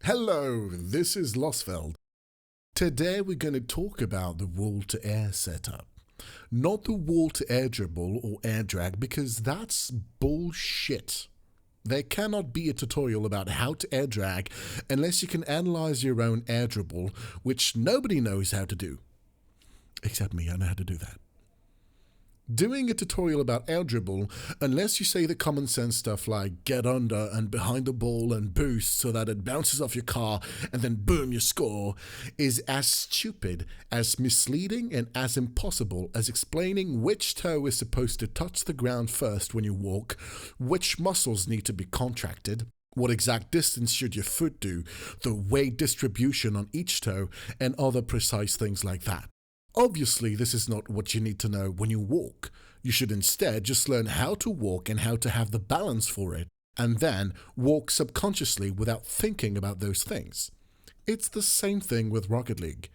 Hello, this is Losfeld. Today we're going to talk about the wall-to-air setup. Not the wall-to-air dribble or air drag because that's bullshit. There cannot be a tutorial about how to air drag unless you can analyze your own air dribble, which nobody knows how to do. Except me, I know how to do that. Doing a tutorial about air dribble, unless you say the common sense stuff like get under and behind the ball and boost so that it bounces off your car and then boom you score, is as stupid, as misleading and as impossible as explaining which toe is supposed to touch the ground first when you walk, which muscles need to be contracted, what exact distance should your foot do, the weight distribution on each toe, and other precise things like that. Obviously, this is not what you need to know when you walk. You should instead just learn how to walk and how to have the balance for it, and then walk subconsciously without thinking about those things. It's the same thing with Rocket League.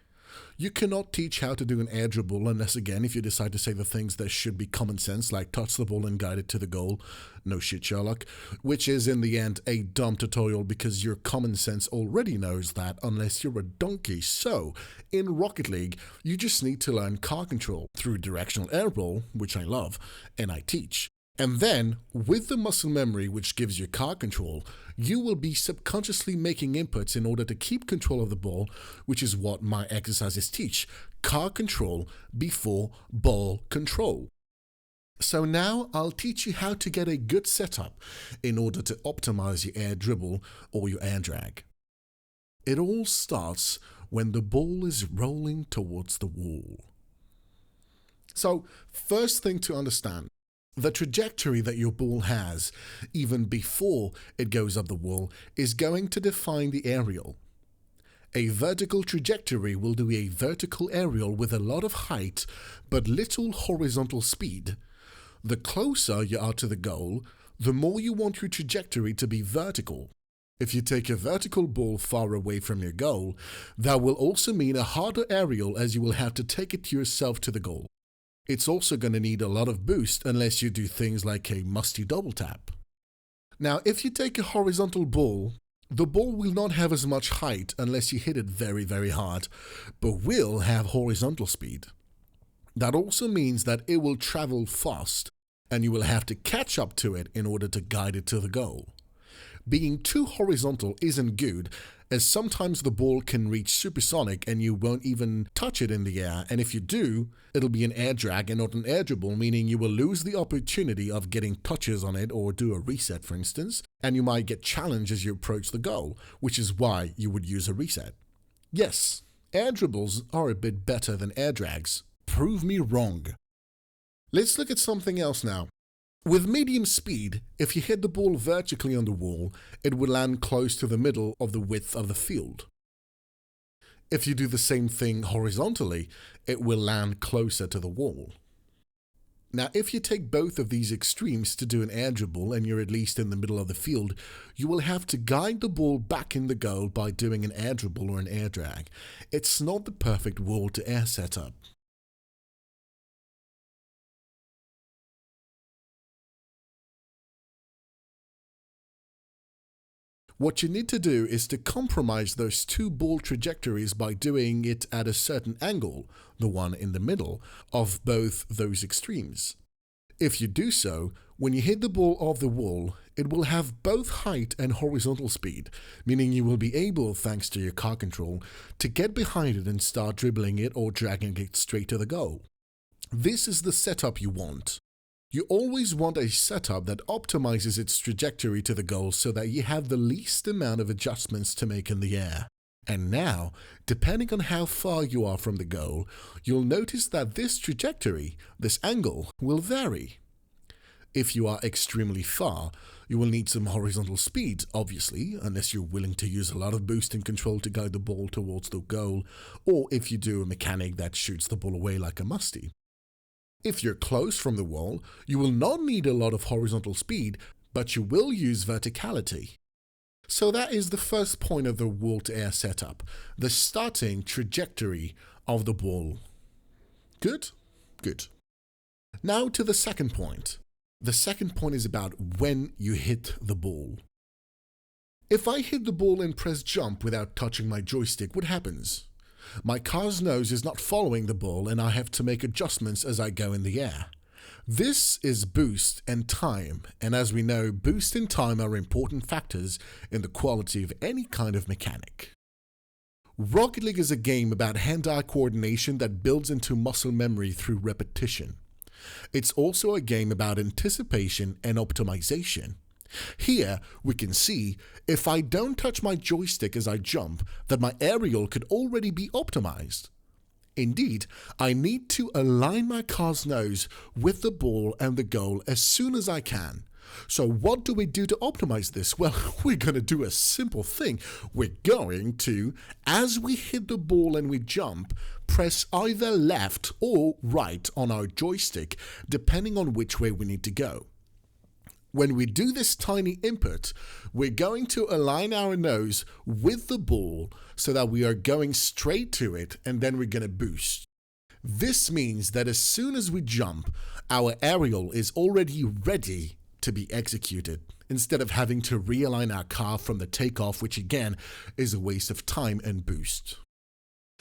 You cannot teach how to do an air dribble unless, again, if you decide to say the things that should be common sense, like touch the ball and guide it to the goal. No shit, Sherlock. Which is, in the end, a dumb tutorial because your common sense already knows that unless you're a donkey. So, in Rocket League, you just need to learn car control through directional air roll, which I love, and I teach. And then, with the muscle memory which gives you car control, you will be subconsciously making inputs in order to keep control of the ball, which is what my exercises teach. Car control before ball control. So now I'll teach you how to get a good setup in order to optimize your air dribble or your air drag. It all starts when the ball is rolling towards the wall. So, first thing to understand, the trajectory that your ball has, even before it goes up the wall, is going to define the aerial. A vertical trajectory will do a vertical aerial with a lot of height but little horizontal speed. The closer you are to the goal, the more you want your trajectory to be vertical. If you take a vertical ball far away from your goal, that will also mean a harder aerial as you will have to take it yourself to the goal. It's also going to need a lot of boost unless you do things like a musty double tap. Now, if you take a horizontal ball, the ball will not have as much height unless you hit it very, very hard, but will have horizontal speed. That also means that it will travel fast, and you will have to catch up to it in order to guide it to the goal. Being too horizontal isn't good, as sometimes the ball can reach supersonic and you won't even touch it in the air, and if you do, it'll be an air drag and not an air dribble, meaning you will lose the opportunity of getting touches on it or do a reset, for instance, and you might get challenged as you approach the goal, which is why you would use a reset. Yes, air dribbles are a bit better than air drags. Prove me wrong. Let's look at something else now. With medium speed, if you hit the ball vertically on the wall, it will land close to the middle of the width of the field. If you do the same thing horizontally, it will land closer to the wall. Now, if you take both of these extremes to do an air dribble and you're at least in the middle of the field, you will have to guide the ball back in the goal by doing an air dribble or an air drag. It's not the perfect wall-to-air setup. What you need to do is to compromise those two ball trajectories by doing it at a certain angle, the one in the middle, of both those extremes. If you do so, when you hit the ball off the wall, it will have both height and horizontal speed, meaning you will be able, thanks to your car control, to get behind it and start dribbling it or dragging it straight to the goal. This is the setup you want. You always want a setup that optimizes its trajectory to the goal so that you have the least amount of adjustments to make in the air. And now, depending on how far you are from the goal, you'll notice that this trajectory, this angle, will vary. If you are extremely far, you will need some horizontal speed, obviously, unless you're willing to use a lot of boost and control to guide the ball towards the goal, or if you do a mechanic that shoots the ball away like a musty. If you're close from the wall, you will not need a lot of horizontal speed, but you will use verticality. So that is the first point of the wall-to-air setup, the starting trajectory of the ball. Good? Good. Now to the second point. The second point is about when you hit the ball. If I hit the ball and press jump without touching my joystick, what happens? My car's nose is not following the ball and I have to make adjustments as I go in the air. This is boost and time, and as we know, boost and time are important factors in the quality of any kind of mechanic. Rocket League is a game about hand-eye coordination that builds into muscle memory through repetition. It's also a game about anticipation and optimization. Here, we can see, if I don't touch my joystick as I jump, that my aerial could already be optimized. Indeed, I need to align my car's nose with the ball and the goal as soon as I can. So what do we do to optimize this? Well, we're going to do a simple thing. We're going to, as we hit the ball and we jump, press either left or right on our joystick, depending on which way we need to go. When we do this tiny input, we're going to align our nose with the ball so that we are going straight to it, and then we're going to boost. This means that as soon as we jump, our aerial is already ready to be executed, instead of having to realign our car from the takeoff, which again is a waste of time and boost.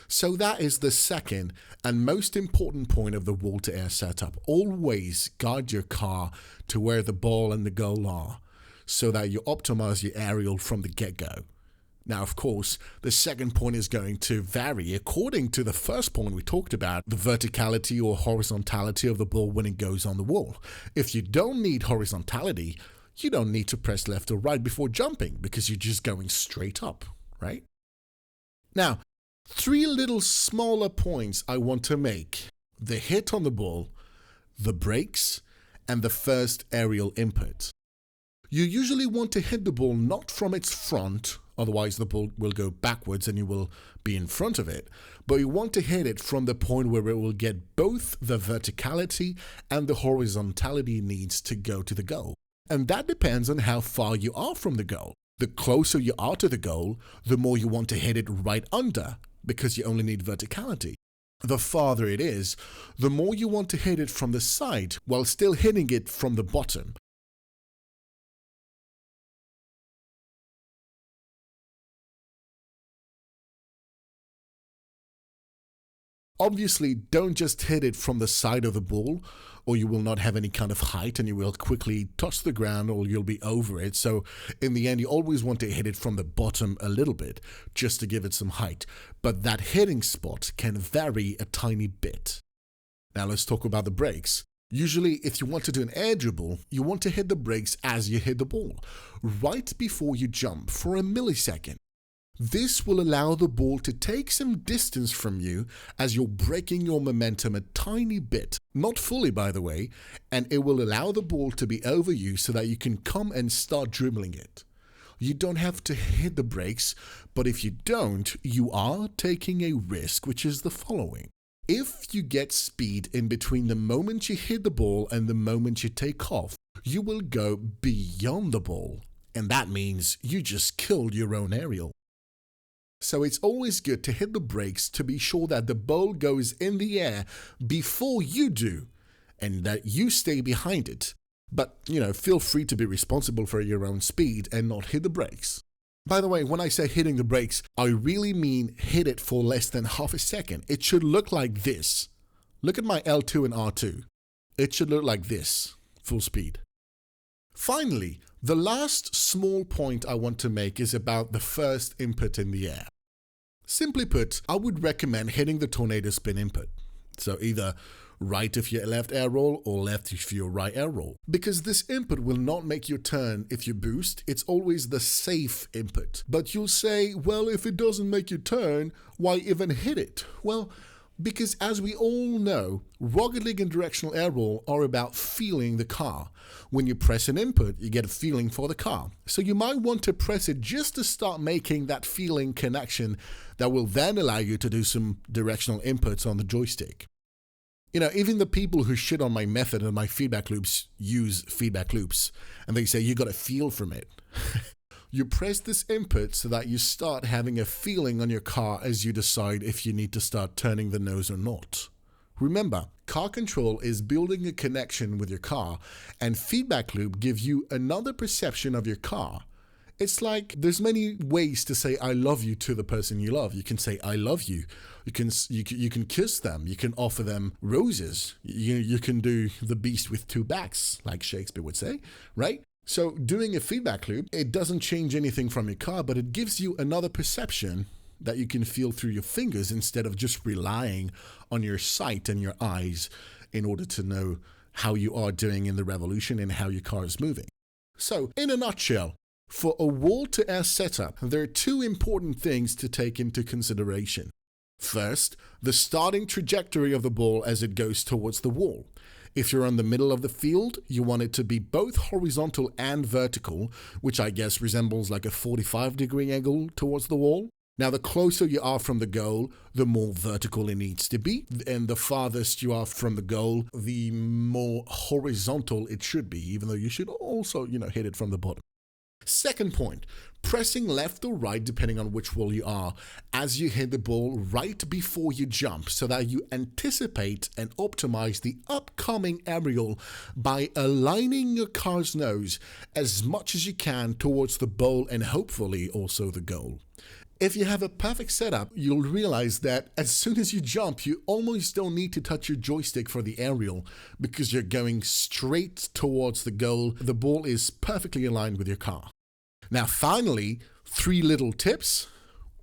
So that is the second and most important point of the wall-to-air setup. Always guide your car to where the ball and the goal are, so that you optimize your aerial from the get-go. Now, of course, the second point is going to vary according to the first point we talked about, the verticality or horizontality of the ball when it goes on the wall. If you don't need horizontality, you don't need to press left or right before jumping because you're just going straight up, right? Now, 3 little smaller points I want to make: the hit on the ball, the brakes, and the first aerial input. You usually want to hit the ball not from its front, otherwise the ball will go backwards and you will be in front of it, but you want to hit it from the point where it will get both the verticality and the horizontality needs to go to the goal. And that depends on how far you are from the goal. The closer you are to the goal, the more you want to hit it right under, because you only need verticality. The farther it is, the more you want to hit it from the side while still hitting it from the bottom. Obviously, don't just hit it from the side of the ball, or you will not have any kind of height and you will quickly touch the ground or you'll be over it. So in the end, you always want to hit it from the bottom a little bit, just to give it some height. But that hitting spot can vary a tiny bit. Now let's talk about the brakes. Usually, if you want to do an air dribble, you want to hit the brakes as you hit the ball, right before you jump for a millisecond. This will allow the ball to take some distance from you as you're braking your momentum a tiny bit, not fully by the way, and it will allow the ball to be over you so that you can come and start dribbling it. You don't have to hit the brakes, but if you don't, you are taking a risk, which is the following. If you get speed in between the moment you hit the ball and the moment you take off, you will go beyond the ball, and that means you just killed your own aerial. So it's always good to hit the brakes to be sure that the ball goes in the air before you do, and that you stay behind it. But, feel free to be responsible for your own speed and not hit the brakes. By the way, when I say hitting the brakes, I really mean hit it for less than half a second. It should look like this. Look at my L2 and R2. It should look like this, full speed. Finally, the last small point I want to make is about the first input in the air. Simply put, I would recommend hitting the tornado spin input. So either right if you're left air roll or left if you're right air roll. Because this input will not make you turn if you boost, it's always the safe input. But you'll say, well, if it doesn't make you turn, why even hit it? Well, because as we all know, Rocket League and directional air roll are about feeling the car. When you press an input, you get a feeling for the car. So you might want to press it just to start making that feeling connection that will then allow you to do some directional inputs on the joystick. Even the people who shit on my method and my feedback loops use feedback loops, and they say you got a feel from it. You press this input so that you start having a feeling on your car as you decide if you need to start turning the nose or not. Remember, car control is building a connection with your car, and feedback loop gives you another perception of your car. It's like there's many ways to say I love you to the person you love. You can say I love you. You can kiss them. You can offer them roses. You can do the beast with two backs, like Shakespeare would say, right? So doing a feedback loop, it doesn't change anything from your car, but it gives you another perception that you can feel through your fingers instead of just relying on your sight and your eyes in order to know how you are doing in the revolution and how your car is moving. So, in a nutshell, for a wall-to-air setup, there are two important things to take into consideration. First, the starting trajectory of the ball as it goes towards the wall. If you're in the middle of the field, you want it to be both horizontal and vertical, which I guess resembles like a 45-degree angle towards the wall. Now, the closer you are from the goal, the more vertical it needs to be. And the farthest you are from the goal, the more horizontal it should be, even though you should also, hit it from the bottom. Second point, pressing left or right, depending on which wall you are, as you hit the ball right before you jump, so that you anticipate and optimize the upcoming aerial by aligning your car's nose as much as you can towards the ball and hopefully also the goal. If you have a perfect setup, you'll realize that as soon as you jump, you almost don't need to touch your joystick for the aerial because you're going straight towards the goal. The ball is perfectly aligned with your car. Now, finally, 3 little tips.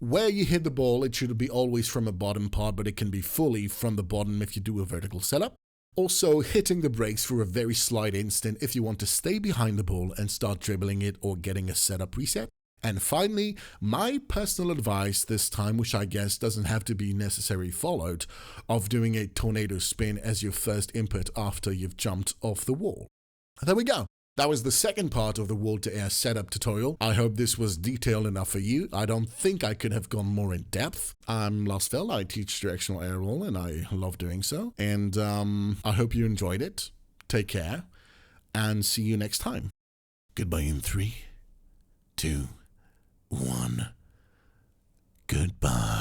Where you hit the ball, it should be always from a bottom part, but it can be fully from the bottom if you do a vertical setup. Also, hitting the brakes for a very slight instant if you want to stay behind the ball and start dribbling it or getting a setup reset. And finally, my personal advice this time, which I guess doesn't have to be necessarily followed, of doing a tornado spin as your first input after you've jumped off the wall. There we go. That was the second part of the wall-to-air setup tutorial. I hope this was detailed enough for you. I don't think I could have gone more in depth. I'm Losfeld. I teach directional air roll and I love doing so. And I hope you enjoyed it. Take care and see you next time. Goodbye in 3, 2, 1. Goodbye.